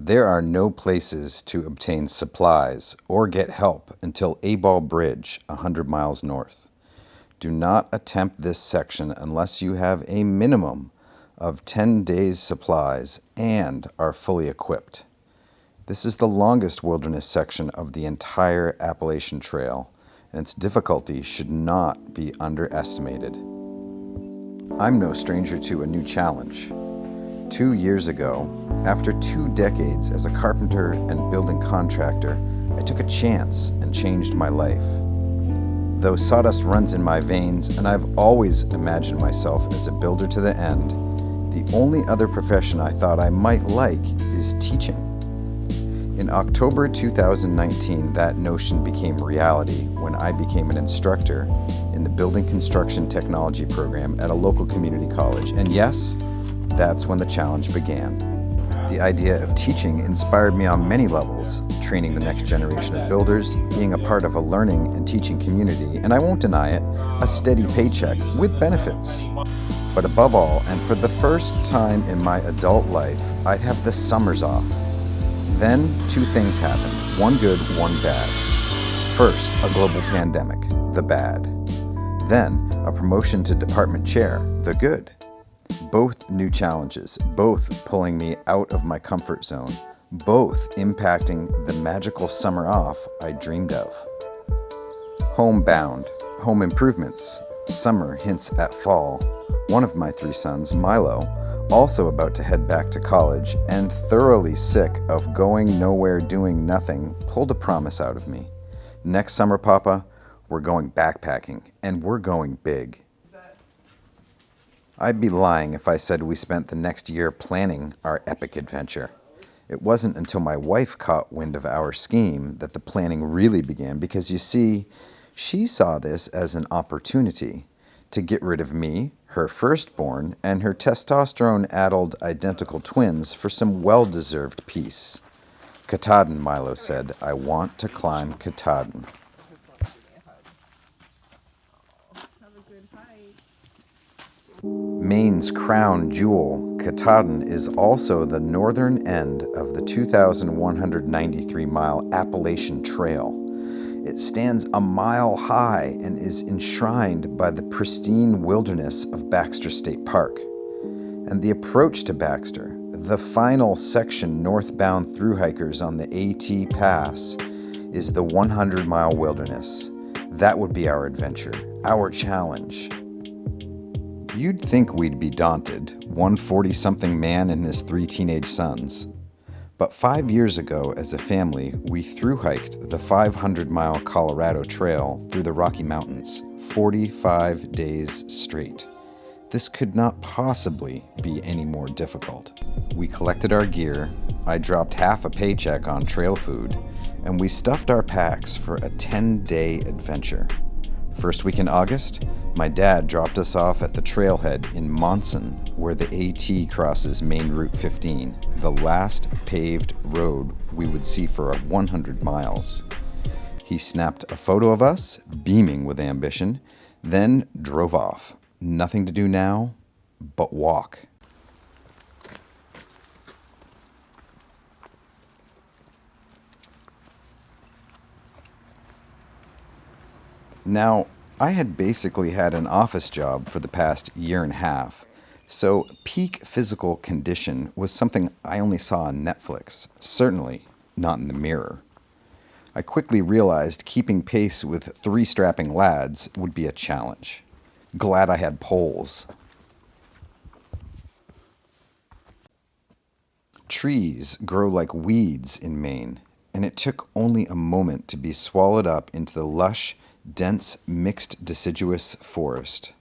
There are no places to obtain supplies or get help until A-Ball Bridge, 100 miles north. Do not attempt this section unless you have a minimum of 10 days' supplies and are fully equipped. This is the longest wilderness section of the entire Appalachian Trail, and its difficulty should not be underestimated. I'm no stranger to a new challenge. 2 years ago, after 2 decades as a carpenter and building contractor, I took a chance and changed my life. Though sawdust runs in my veins and I've always imagined myself as a builder to the end, the only other profession I thought I might like is teaching. In October 2019, that notion became reality when I became an instructor in the Building Construction Technology program at a local community college. And yes, that's when the challenge began. The idea of teaching inspired me on many levels, training the next generation of builders, being a part of a learning and teaching community, and I won't deny it, a steady paycheck with benefits. But above all, and for the first time in my adult life, I'd have the summers off. Then 2 things happened, one good, one bad. First, a global pandemic, the bad. Then, a promotion to department chair, the good. Both new challenges, both pulling me out of my comfort zone, both impacting the magical summer off I dreamed of. Homebound, home improvements, summer hints at fall. One of my 3 sons, Milo, also about to head back to college and thoroughly sick of going nowhere doing nothing, pulled a promise out of me. Next summer, Papa, we're going backpacking, and we're going big. I'd be lying if I said we spent the next year planning our epic adventure. It wasn't until my wife caught wind of our scheme that the planning really began because, you see, she saw this as an opportunity to get rid of me, her firstborn, and her testosterone-addled identical twins for some well-deserved peace. Katahdin, Milo said, I want to climb Katahdin. Maine's crown jewel, Katahdin, is also the northern end of the 2,193-mile Appalachian Trail. It stands a mile high and is enshrined by the pristine wilderness of Baxter State Park. And the approach to Baxter, the final section northbound through hikers on the AT Pass, is the 100-mile wilderness. That would be our adventure, our challenge. You'd think we'd be daunted, one 40-something man and his 3 teenage sons. But 5 years ago, as a family, we thru-hiked the 500-mile Colorado Trail through the Rocky Mountains, 45 days straight. This could not possibly be any more difficult. We collected our gear, I dropped half a paycheck on trail food, and we stuffed our packs for a 10-day adventure. First week in August, my dad dropped us off at the trailhead in Monson, where the AT crosses Maine Route 15, the last paved road we would see for 100 miles. He snapped a photo of us, beaming with ambition, then drove off. Nothing to do now but walk. Now, I had basically had an office job for the past year and a half, so peak physical condition was something I only saw on Netflix, certainly not in the mirror. I quickly realized keeping pace with 3 strapping lads would be a challenge. Glad I had poles. Trees grow like weeds in Maine, and it took only a moment to be swallowed up into the lush, dense, mixed deciduous forest.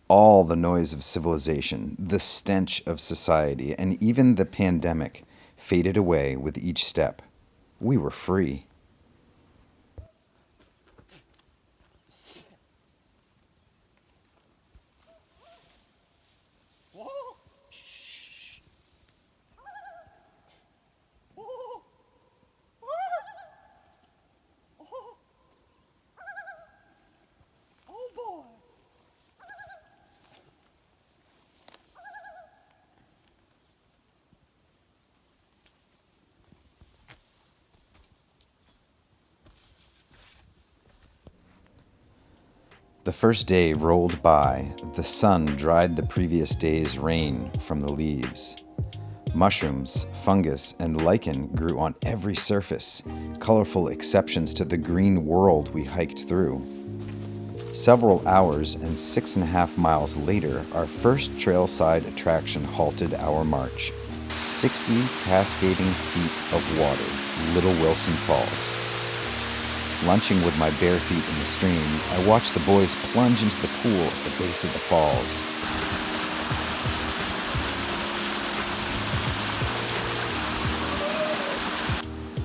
All the noise of civilization, the stench of society, and even the pandemic faded away with each step. We were free. The first day rolled by. The sun dried the previous day's rain from the leaves. Mushrooms, fungus, and lichen grew on every surface, colorful exceptions to the green world we hiked through. Several hours and 6.5 miles later, our first trailside attraction halted our march. 60 cascading feet of water, Little Wilson Falls. Lunching with my bare feet in the stream, I watched the boys plunge into the pool at the base of the falls.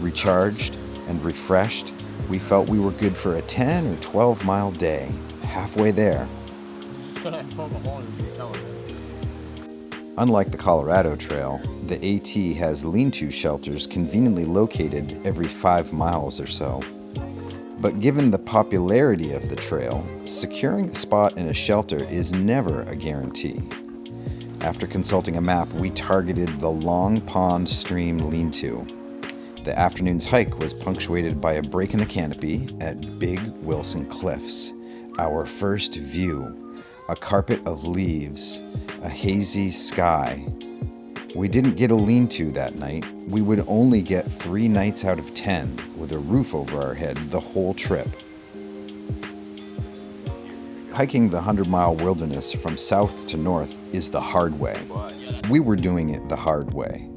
Recharged and refreshed, we felt we were good for a 10 or 12 mile day. Halfway there. Unlike the Colorado Trail, the AT has lean-to shelters conveniently located every 5 miles or so. But given the popularity of the trail, securing a spot in a shelter is never a guarantee. After consulting a map, we targeted the Long Pond Stream lean-to. The afternoon's hike was punctuated by a break in the canopy at Big Wilson Cliffs. Our first view, a carpet of leaves, a hazy sky. We didn't get a lean-to that night. We would only get 3 nights out of 10 with a roof over our head the whole trip. Hiking the 100-mile wilderness from south to north is the hard way. We were doing it the hard way.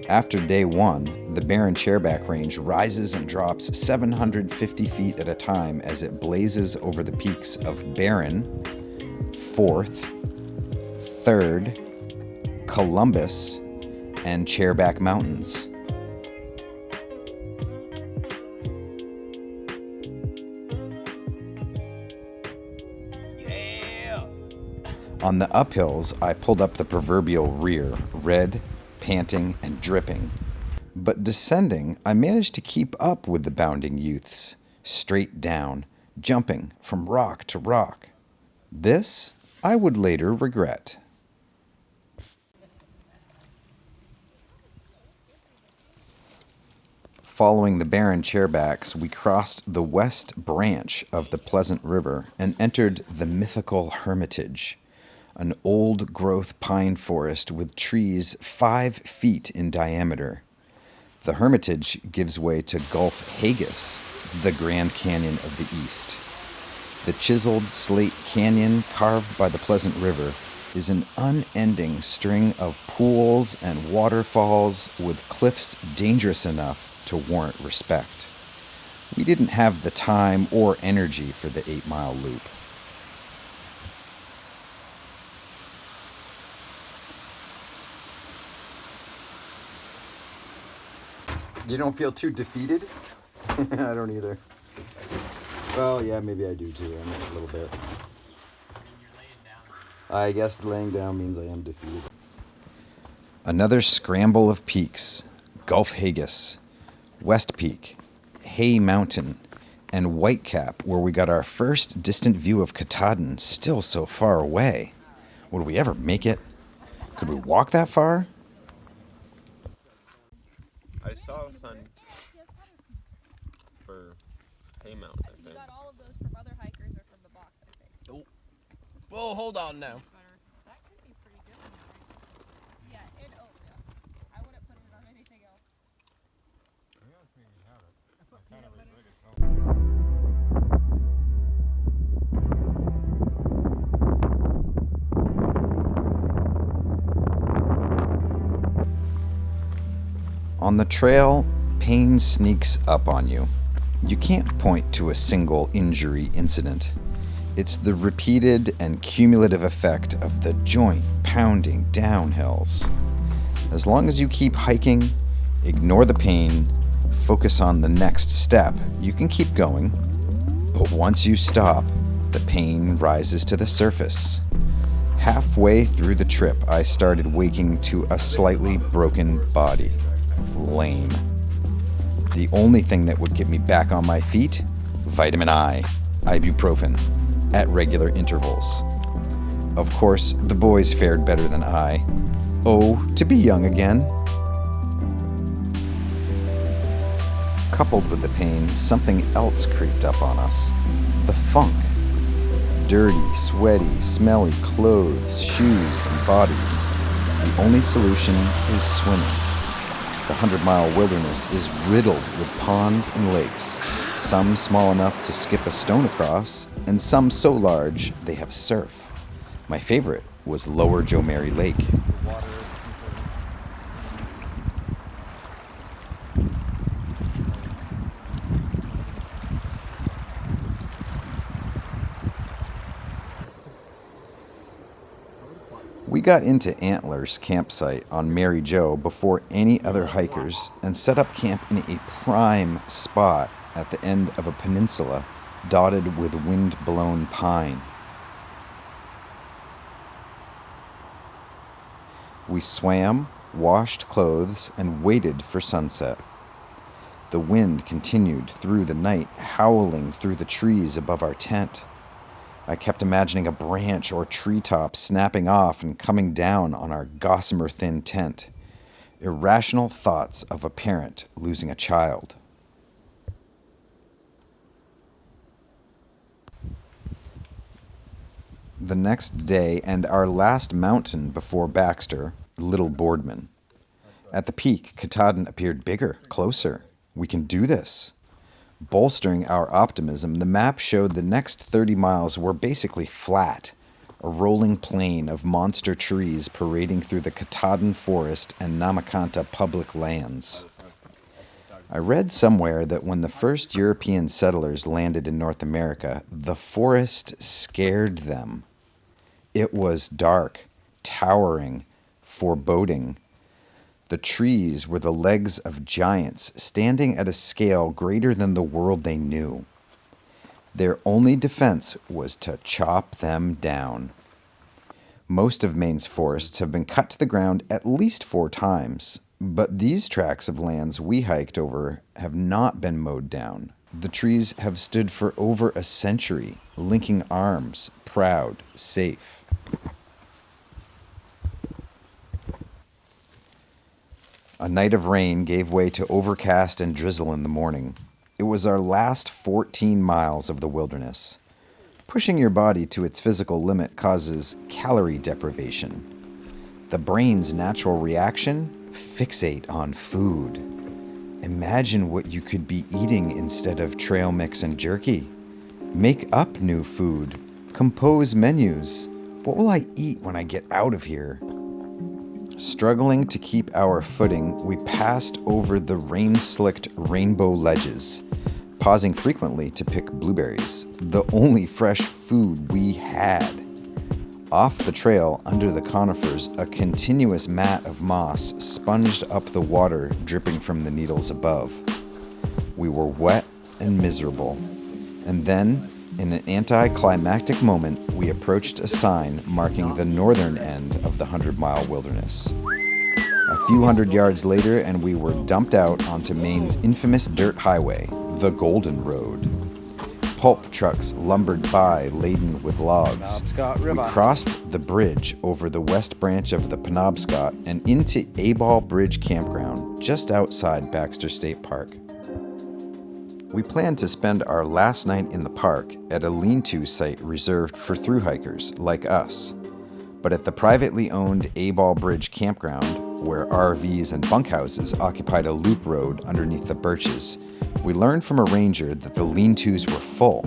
After day 1, the barren chairback range rises and drops 750 feet at a time as it blazes over the peaks of Barren, 4th, 3rd, Columbus, and Chairback Mountains. Yeah. On the uphills, I pulled up the proverbial rear, red, panting, and dripping. But descending, I managed to keep up with the bounding youths, straight down, jumping from rock to rock. This I would later regret. Following the barren chairbacks, we crossed the west branch of the Pleasant River and entered the mythical Hermitage, an old-growth pine forest with trees 5 feet in diameter. The Hermitage gives way to Gulf Haggis, the Grand Canyon of the East. The chiseled slate canyon carved by the Pleasant River is an unending string of pools and waterfalls with cliffs dangerous enough to warrant respect. We didn't have the time or energy for the 8-mile loop. You don't feel too defeated? I don't either. Well, yeah, maybe I do too. I'm a little bit. I guess laying down means I am defeated. Another scramble of peaks. Gulf Haggis, West Peak, Hay Mountain, and Whitecap, where we got our first distant view of Katahdin, still so far away. Would we ever make it? Could we walk that far? I saw a sign for Hay Mountain, I think. You got all of those from other hikers or from the box, I think. Oh. Whoa, hold on now. That could be pretty good. Yeah, I wouldn't put it on anything else. On the trail, pain sneaks up on you. You can't point to a single injury incident. It's the repeated and cumulative effect of the joint-pounding downhills. As long as you keep hiking, ignore the pain, focus on the next step, you can keep going. But once you stop, the pain rises to the surface. Halfway through the trip, I started waking to a slightly broken body. Lame. The only thing that would get me back on my feet? Vitamin I, ibuprofen, at regular intervals. Of course, the boys fared better than I. Oh, to be young again. Coupled with the pain, something else creeped up on us. The funk. Dirty, sweaty, smelly clothes, shoes, and bodies. The only solution is swimming. The 100-mile wilderness is riddled with ponds and lakes, some small enough to skip a stone across, and some so large they have surf. My favorite was Lower Joe Mary Lake. We got into Antler's campsite on Mary Jo before any other hikers and set up camp in a prime spot at the end of a peninsula dotted with wind-blown pine. We swam, washed clothes, and waited for sunset. The wind continued through the night, howling through the trees above our tent. I kept imagining a branch or treetop snapping off and coming down on our gossamer-thin tent. Irrational thoughts of a parent losing a child. The next day and our last mountain before Baxter, Little Boardman. At the peak, Katahdin appeared bigger, closer. We can do this. Bolstering our optimism, the map showed the next 30 miles were basically flat, a rolling plain of monster trees parading through the Katahdin Forest and Namakanta public lands. I read somewhere that when the first European settlers landed in North America, the forest scared them. It was dark, towering, foreboding. The trees were the legs of giants standing at a scale greater than the world they knew. Their only defense was to chop them down. Most of Maine's forests have been cut to the ground at least 4 times, but these tracts of lands we hiked over have not been mowed down. The trees have stood for over a century, linking arms, proud, safe. A night of rain gave way to overcast and drizzle in the morning. It was our last 14 miles of the wilderness. Pushing your body to its physical limit causes calorie deprivation. The brain's natural reaction? Fixate on food. Imagine what you could be eating instead of trail mix and jerky. Make up new food. Compose menus. What will I eat when I get out of here? Struggling to keep our footing, we passed over the rain-slicked rainbow ledges, pausing frequently to pick blueberries, the only fresh food we had. Off the trail, under the conifers, a continuous mat of moss sponged up the water dripping from the needles above. We were wet and miserable. And then, in an anticlimactic moment, we approached a sign marking the northern end of the 100-mile wilderness. A few hundred yards later, and we were dumped out onto Maine's infamous dirt highway, the Golden Road. Pulp trucks lumbered by laden with logs. We crossed the bridge over the west branch of the Penobscot and into A-Ball Bridge Campground, just outside Baxter State Park. We planned to spend our last night in the park at a lean-to site reserved for thru hikers like us. But at the privately owned A-Ball Bridge Campground, where RVs and bunkhouses occupied a loop road underneath the birches, we learned from a ranger that the lean-tos were full.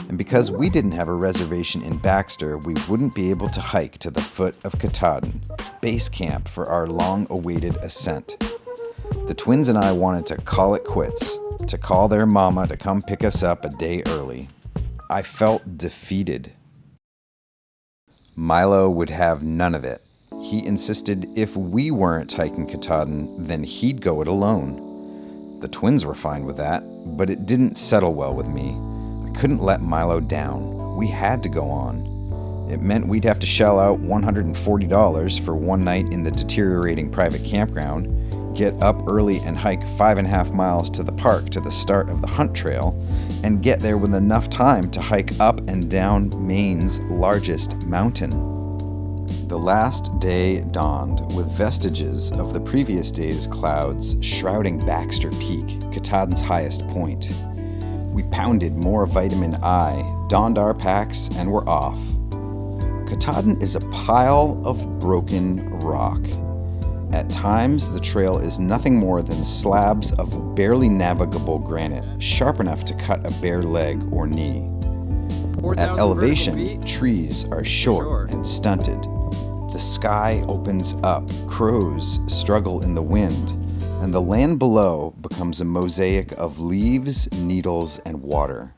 And because we didn't have a reservation in Baxter, we wouldn't be able to hike to the foot of Katahdin, base camp for our long-awaited ascent. The twins and I wanted to call it quits, to call their mama to come pick us up a day early. I felt defeated. Milo would have none of it. He insisted if we weren't hiking Katahdin, then he'd go it alone. The twins were fine with that, but it didn't settle well with me. I couldn't let Milo down. We had to go on. It meant we'd have to shell out $140 for one night in the deteriorating private campground, get up early and hike 5.5 miles to the park to the start of the hunt trail, and get there with enough time to hike up and down Maine's largest mountain. The last day dawned with vestiges of the previous day's clouds shrouding Baxter Peak, Katahdin's highest point. We pounded more vitamin I, donned our packs, and were off. Katahdin is a pile of broken rock. At times, the trail is nothing more than slabs of barely navigable granite, sharp enough to cut a bare leg or knee. At 4,000 elevation, vertical feet. trees are short and stunted. The sky opens up, crows struggle in the wind, and the land below becomes a mosaic of leaves, needles, and water.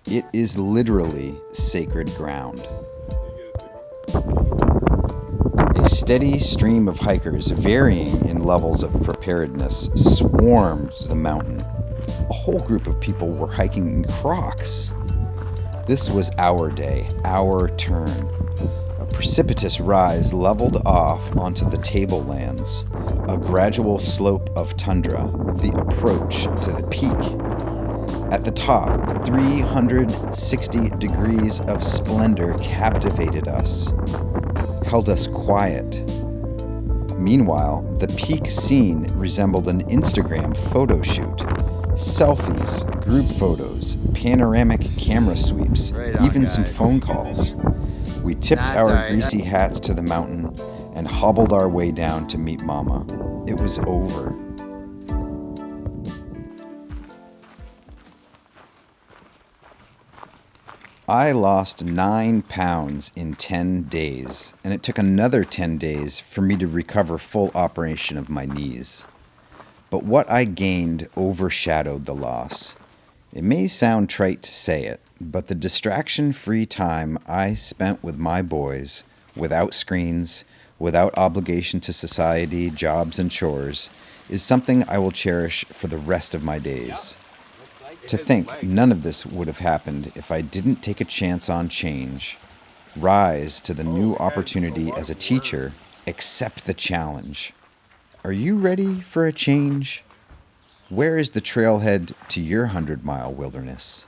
It is literally sacred ground. A steady stream of hikers, varying in levels of preparedness, swarmed the mountain. A whole group of people were hiking in Crocs. This was our day, our turn. A precipitous rise leveled off onto the tablelands, a gradual slope of tundra, the approach to the peak. At the top, 360 degrees of splendor captivated us, held us quiet. Meanwhile, the peak scene resembled an Instagram photo shoot. Selfies, group photos, panoramic camera sweeps, Right on, even some guys. phone calls. We tipped That's our alright. greasy hats to the mountain and hobbled our way down to meet Mama. It was over. I lost 9 pounds in 10 days, and it took another 10 days for me to recover full operation of my knees. But what I gained overshadowed the loss. It may sound trite to say it, but the distraction-free time I spent with my boys, without screens, without obligation to society, jobs, and chores, is something I will cherish for the rest of my days. To think none of this would have happened if I didn't take a chance on change, rise to the new opportunity as a teacher, accept the challenge. Are you ready for a change? Where is the trailhead to your 100-mile wilderness?